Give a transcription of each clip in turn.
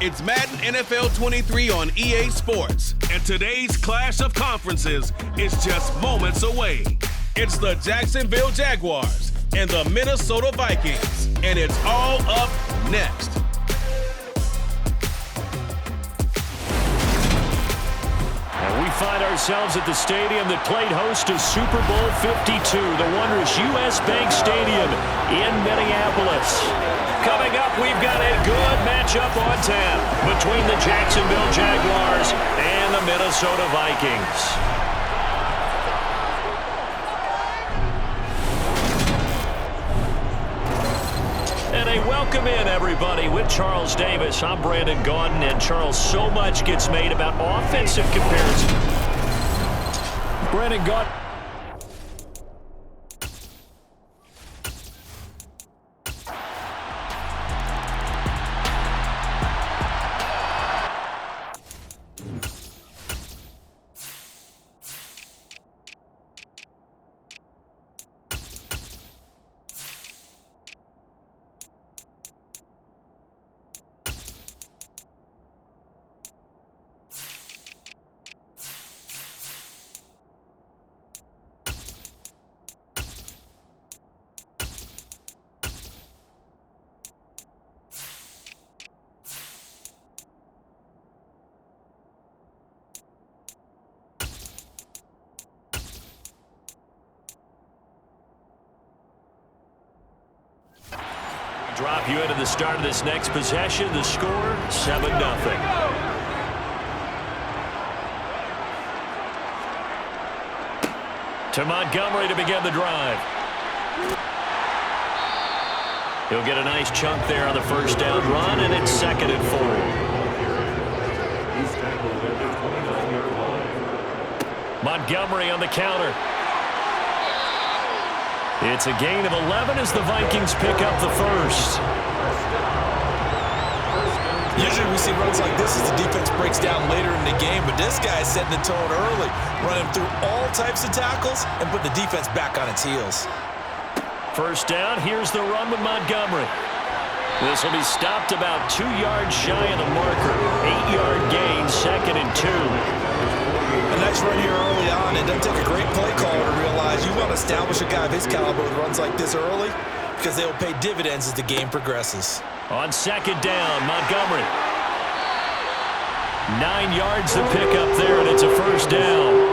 It's Madden NFL 23 on EA Sports, and today's clash of conferences is just moments away. It's the Jacksonville Jaguars and the Minnesota Vikings, and it's all up next. And we find ourselves at the stadium that played host to Super Bowl 52, the wondrous U.S. Bank Stadium in Minneapolis. Coming up, we've got a good matchup on tap between the Jacksonville Jaguars and the Minnesota Vikings. And a welcome in, everybody, with Charles Davis. I'm Brandon Gaudin, and Charles, so much gets made about offensive comparison. Brandon Gaudin. Drop you into the start of this next possession. The score, 7-0. To Montgomery to begin the drive. He'll get a nice chunk there on the first down run, and it's 2nd and 4. Montgomery on the counter. It's a gain of 11 as the Vikings pick up the first. Usually we see runs like this as the defense breaks down later in the game, but this guy is setting the tone early, running through all types of tackles and put the defense back on its heels. First down, here's the run with Montgomery. This will be stopped about 2 yards shy of the marker. 8-yard gain, 2nd and 2. A nice run here early on. It doesn't take a great play caller to realize you want to establish a guy of his caliber with runs like this early because they will pay dividends as the game progresses. On 2nd down, Montgomery. 9 yards to pick up there, and it's a first down.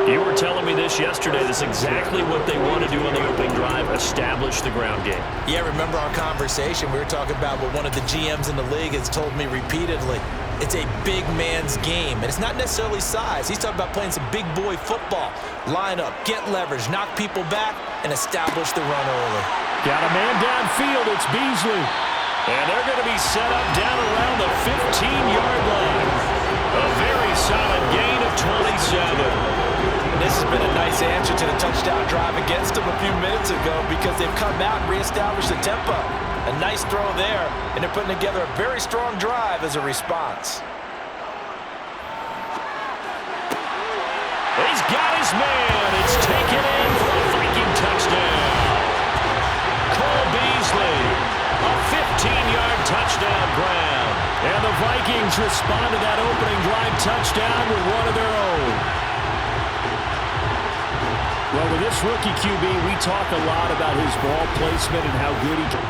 You were telling me this yesterday. This is exactly what they want to do on the opening drive, establish the ground game. Yeah, remember our conversation? We were talking about what one of the GMs in the league has told me repeatedly. It's a big man's game, and it's not necessarily size. He's talking about playing some big boy football. Line up, get leverage, knock people back, and establish the run early. Got a man downfield. It's Beasley. And they're going to be set up down around the 15-yard line. A very solid gain of 27. This has been a nice answer to the touchdown drive against them a few minutes ago because they've come out and reestablished the tempo. A nice throw there, and they're putting together a very strong drive as a response. He's got his man. It's taken in for a Viking touchdown. Cole Beasley, a 15-yard touchdown grab. And the Vikings respond to that opening drive touchdown with one of their own. Well, with this rookie QB, we talk a lot about his ball placement and how good he can.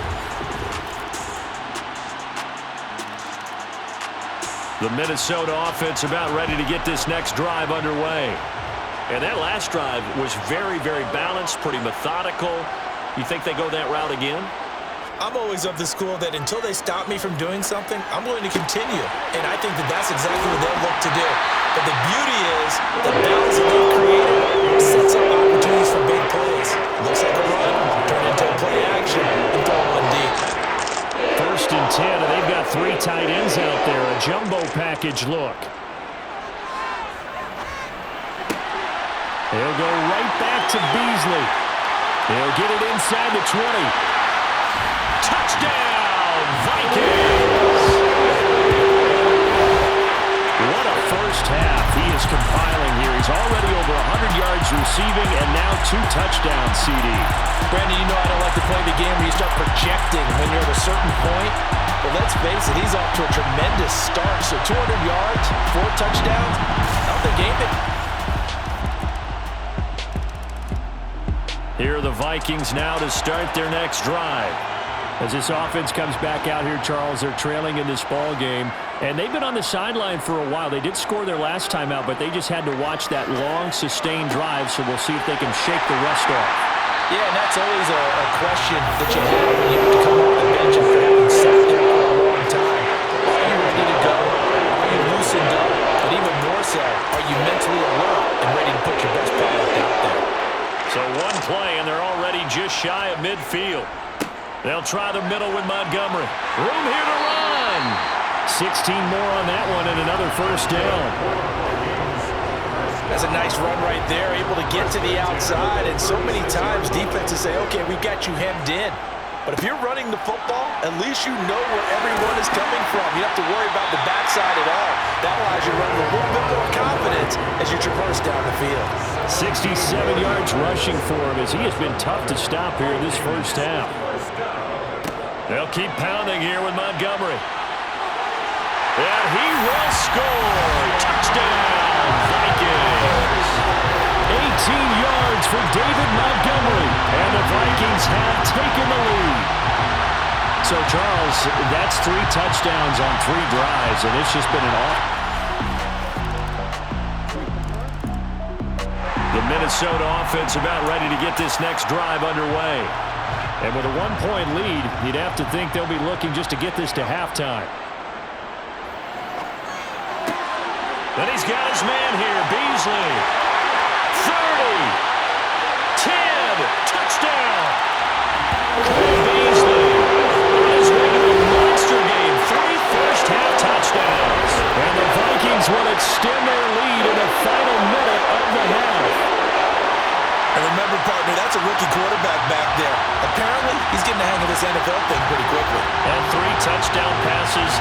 The Minnesota offense about ready to get this next drive underway. And that last drive was very, very balanced, pretty methodical. You think they go that route again? I'm always of the school that until they stop me from doing something, I'm going to continue. And I think that that's exactly what they'll look to do. But the beauty is the balance that they've created sets up opportunities for big plays. Looks like a run, turn into a play action, and throw one deep. 1st and 10, and they've got 3 tight ends out there. A jumbo package look. He'll go right back to Beasley. He'll get it inside the 20. Touchdown, Vikings! What a first first half. He is compiling here. He's already over 100 yards receiving and now 2 touchdowns, CD. Brandon, you know I don't like to play the game where you start projecting when you're at a certain point. But let's face it, he's off to a tremendous start. So 200 yards, 4 touchdowns, not the game. Here are the Vikings now to start their next drive. As this offense comes back out here, Charles, they're trailing in this ball game. And they've been on the sideline for a while. They did score their last time out, but they just had to watch that long, sustained drive, so we'll see if they can shake the rust off. Yeah, and that's always a question that you have when you have to come off the bench after having sat there for a long time. Are you ready to go? Are you loosened up? But even more so, are you mentally alert and ready to put your best product out there? So one play, and they're already just shy of midfield. They'll try the middle with Montgomery. Room here to run. 16 more on that one and another first down. That's a nice run right there, able to get to the outside. And so many times defenses say, okay, we've got you hemmed in. But if you're running the football, at least you know where everyone is coming from. You don't have to worry about the backside at all. That allows you to run with a little bit more confidence as you traverse down the field. 67 yards rushing for him as he has been tough to stop here in this first half. They'll keep pounding here with Montgomery. And he will score. Touchdown, Vikings. 18 yards for David Montgomery. And the Vikings have taken the lead. So, Charles, that's 3 touchdowns on 3 drives, and it's just been an off. The Minnesota offense about ready to get this next drive underway. And with a 1-point lead, you'd have to think they'll be looking just to get this to halftime. Then he's got his man here, Beasley. 30, 10, touchdown. Beasley on his way to a monster game, 3 first-half touchdowns. And the Vikings will extend their lead in the final minute of the half. And remember, partner, that's a rookie quarterback back there. Apparently, he's getting the hang of this NFL thing pretty quickly. And 3 touchdown passes.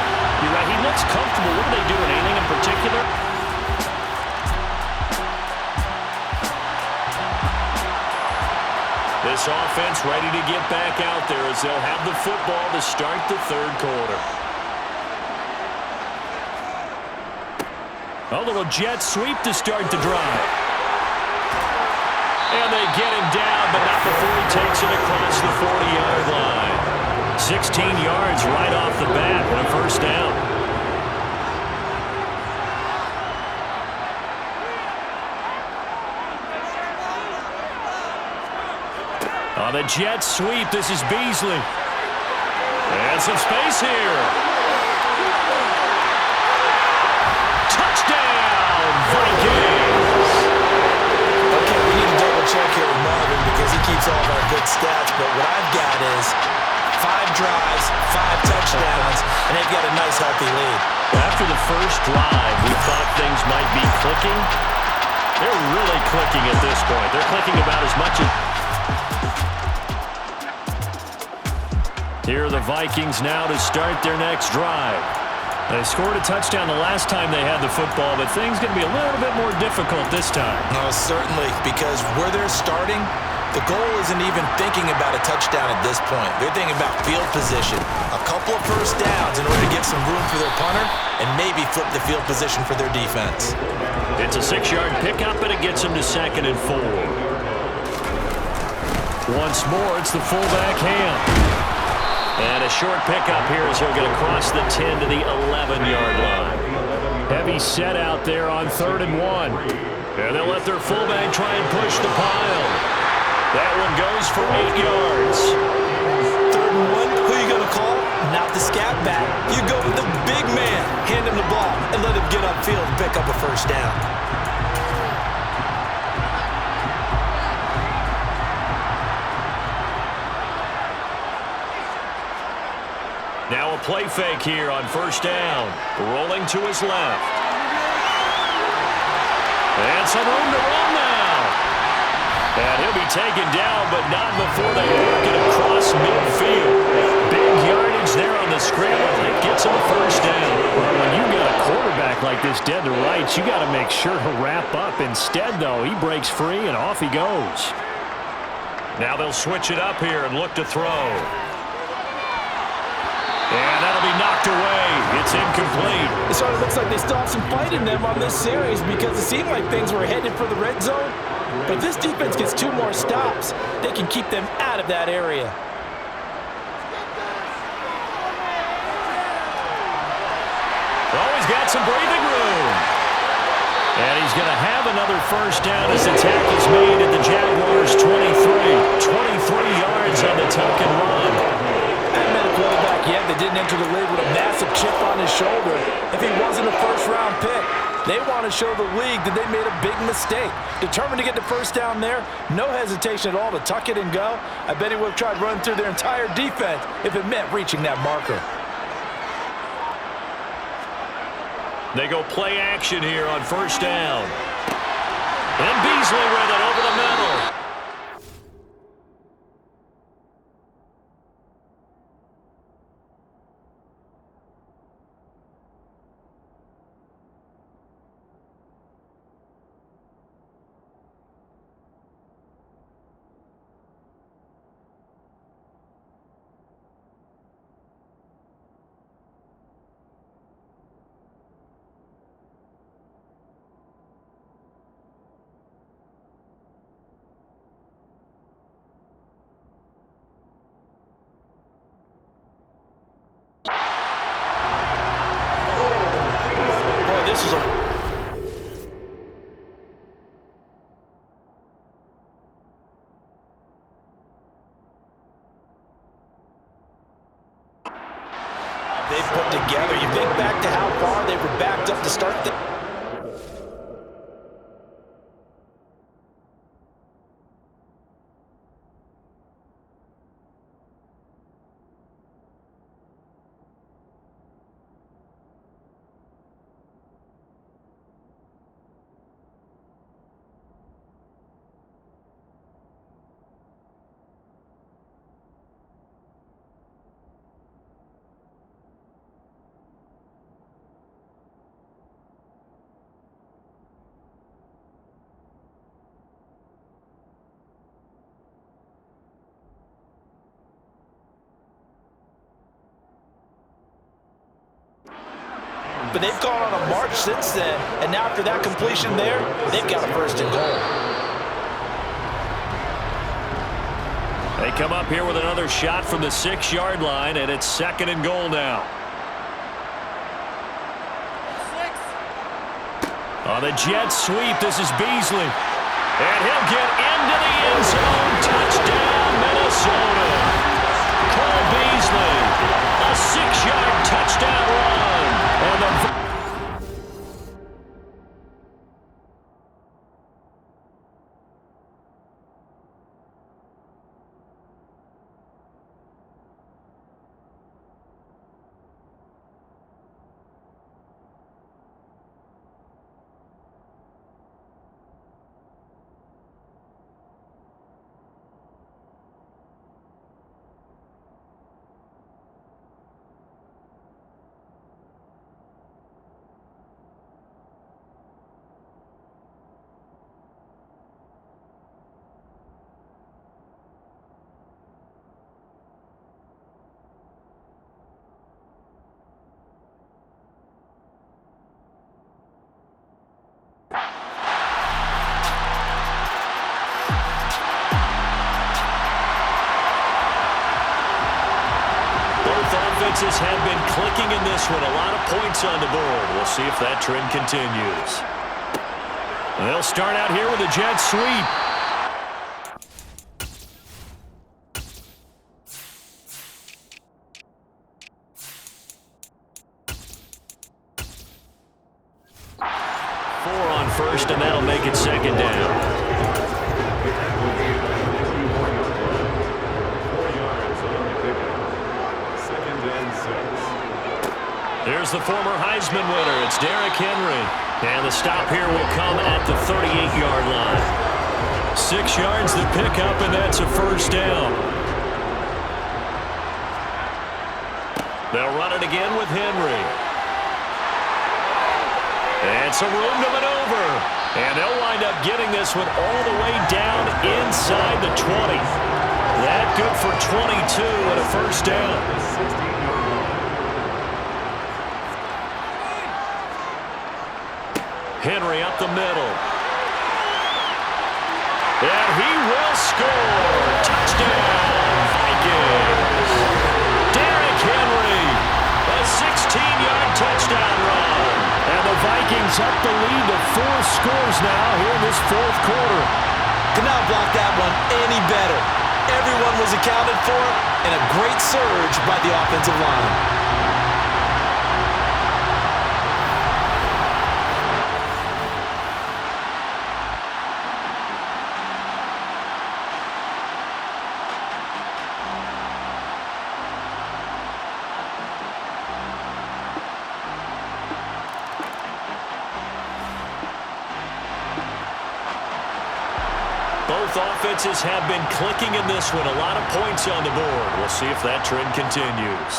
You're right, he looks comfortable. What are they doing? Anything in particular? This offense ready to get back out there as they'll have the football to start the 3rd quarter. A little jet sweep to start the drive. And they get him down, but not before he takes it across the 40-yard line. 16 yards right off the bat and a first down. On the jet sweep, this is Beasley. And some space here. Touchdown, Vikings! Okay, we need to double-check here with Marvin because he keeps all of our good stats, but what I've got is 5 drives, 5 touchdowns, and they've got a nice, healthy lead. After the first drive, we thought things might be clicking. They're really clicking at this point. They're clicking about as much as... Here are the Vikings now to start their next drive. They scored a touchdown the last time they had the football, but things going to be a little bit more difficult this time. No, certainly, because where they're starting, the goal isn't even thinking about a touchdown at this point. They're thinking about field position, a couple of first downs in order to get some room for their punter, and maybe flip the field position for their defense. It's a 6-yard pickup, and it gets them to 2nd and 4. Once more, it's the fullback Ham. And a short pickup here as he'll get across the 10 to the 11-yard line. Heavy set out there on 3rd and 1. And they'll let their fullback try and push the pile. That one goes for 8 yards. 3rd and 1, who are you going to call? Not the scat back. You go with the big man. Hand him the ball and let him get upfield and pick up a first down. Now a play fake here on 1st down. Rolling to his left. And some room to run now. And he'll be taken down, but not before they work it across midfield. Big yardage there on the scramble, and it gets him a first down. Well, when you got a quarterback like this dead to rights, you got to make sure to wrap up. Instead, though, he breaks free, and off he goes. Now they'll switch it up here and look to throw. And that'll be knocked away. It's incomplete. It sort of looks like they still have some fight in them on this series because it seemed like things were headed for the red zone. But if this defense gets 2 more stops, they can keep them out of that area. Oh, he's got some breathing room. And he's going to have another first down as the tackle's made at the Jaguars' 23. 23 yards on the tuck and run. Quarterback yet that didn't enter the league with a massive chip on his shoulder. If he wasn't a first-round pick, they want to show the league that they made a big mistake. Determined to get the first down there, no hesitation at all to tuck it and go. I bet he would have tried running through their entire defense if it meant reaching that marker. They go play action here on first down. And Beasley with it over the middle. They've put together. You think back to how far they were backed up to start the... But they've gone on a march since then, and now after that completion there, they've got a first and goal. They come up here with another shot from the 6-yard line, and it's second and goal now. On the jet sweep, this is Beasley. And he'll get into the end zone. Touchdown, Minnesota. Cole Beasley, a 6-yard touchdown run. And the offenses have been clicking in this one. A lot of points on the board. We'll see if that trend continues. They'll start out here with a jet sweep. Four on first, and that'll make it second down. There's the former Heisman winner. It's Derrick Henry. And the stop here will come at the 38-yard line. 6 yards to pick up, and that's a first down. They'll run it again with Henry. And some room to maneuver. And they'll wind up getting this one all the way down inside the 20. That good for 22 and a first down. Henry up the middle. And he will score. Touchdown, Vikings. Derrick Henry, a 16-yard touchdown run. And the Vikings up the lead to 4 scores now here in this fourth quarter. Could not block that one any better. Everyone was accounted for, and a great surge by the offensive line. Both offenses have been clicking in this one. A lot of points on the board. We'll see if that trend continues.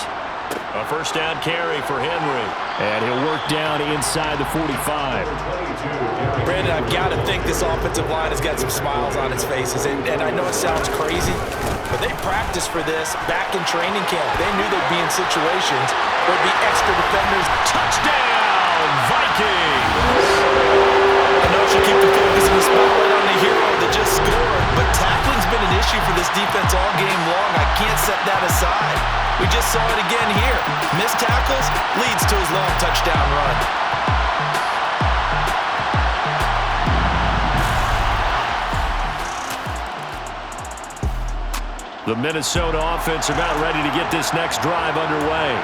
A first down carry for Henry. And he'll work down inside the 45. Brandon, I've got to think this offensive line has got some smiles on its faces. And I know it sounds crazy, but they practiced for this back in training camp. They knew they'd be in situations where there'd be extra defenders. Touchdown, Vikings! I know it should keep the focus in the spotlight on the hero that just scored, but tackling's been an issue for this defense all game long. I can't set that aside. We just saw it again here. Missed tackles leads to his long touchdown run. The Minnesota offense about ready to get this next drive underway.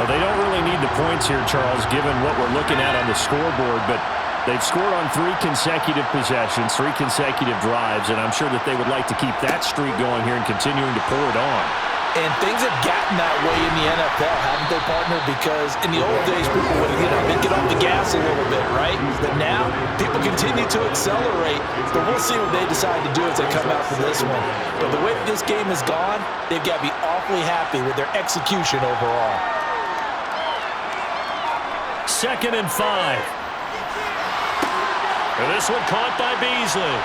Well, they don't really need the points here, Charles, given what we're looking at on the scoreboard, but they've scored on 3 consecutive possessions, 3 consecutive drives, and I'm sure that they would like to keep that streak going here and continuing to pour it on. And things have gotten that way in the NFL, haven't they, partner? Because in the old days, people would, they'd get off the gas a little bit, right? But now, people continue to accelerate. But we'll see what they decide to do as they come out for this one. But the way this game has gone, they've got to be awfully happy with their execution overall. 2nd and 5. And this one caught by Beasley.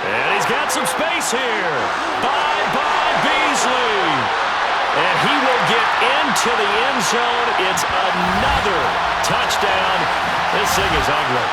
And he's got some space here. Bye-bye, Beasley. And he will get into the end zone. It's another touchdown. This thing is ugly.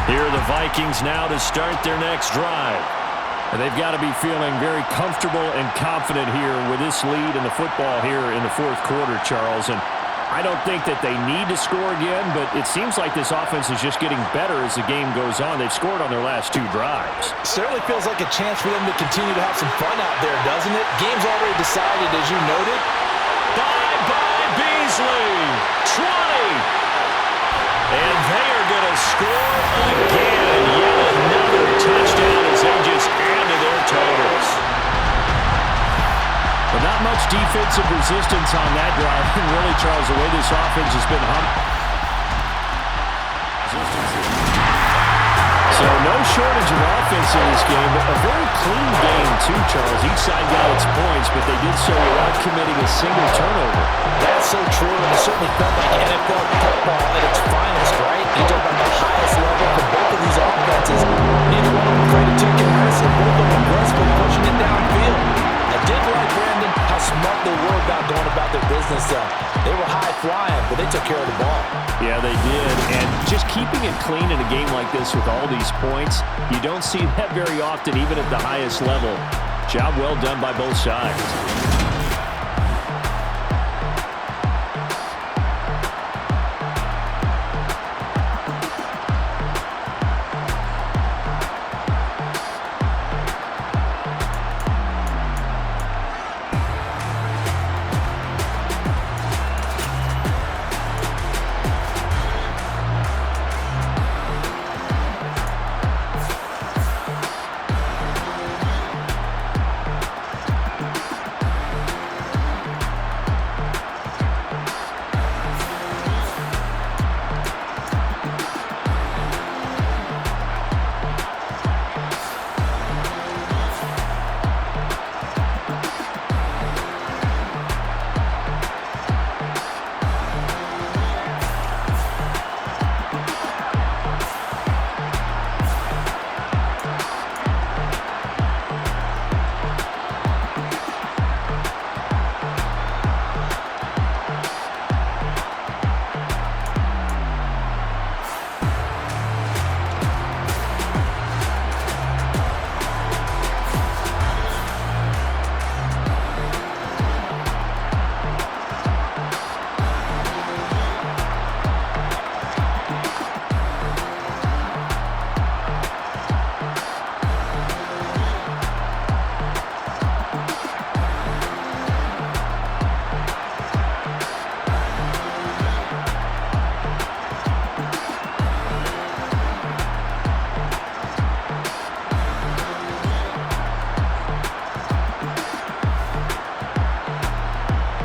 Here are the Vikings now to start their next drive. And they've got to be feeling very comfortable and confident here with this lead in the football here in the fourth quarter, Charles. And I don't think that they need to score again, but it seems like this offense is just getting better as the game goes on. They've scored on their last 2 drives. Certainly feels like a chance for them to continue to have some fun out there, doesn't it? Game's already decided, as you noted. Bye-bye, Beasley. 20. And they are going to score again. Yet another touchdown as they just add to their totals. But not much defensive resistance on that drive. And really, Charles, the way this offense has been So no shortage of offense in this game, but a very clean game too, Charles. Each side got its points, but they did so without committing a single turnover. That's so true, and it certainly felt like NFL football at its finest, right? You talk about the highest level for both of these offenses. Neither one of them afraid to take a risk, and both of them aggressively pushing it downfield. I did like, Brandon, how smart they were about going about their business, though. They were high-flying, but they took care of the ball. Yeah, they did. And just keeping it clean in a game like this with all these points, you don't see that very often, even at the highest level. Job well done by both sides.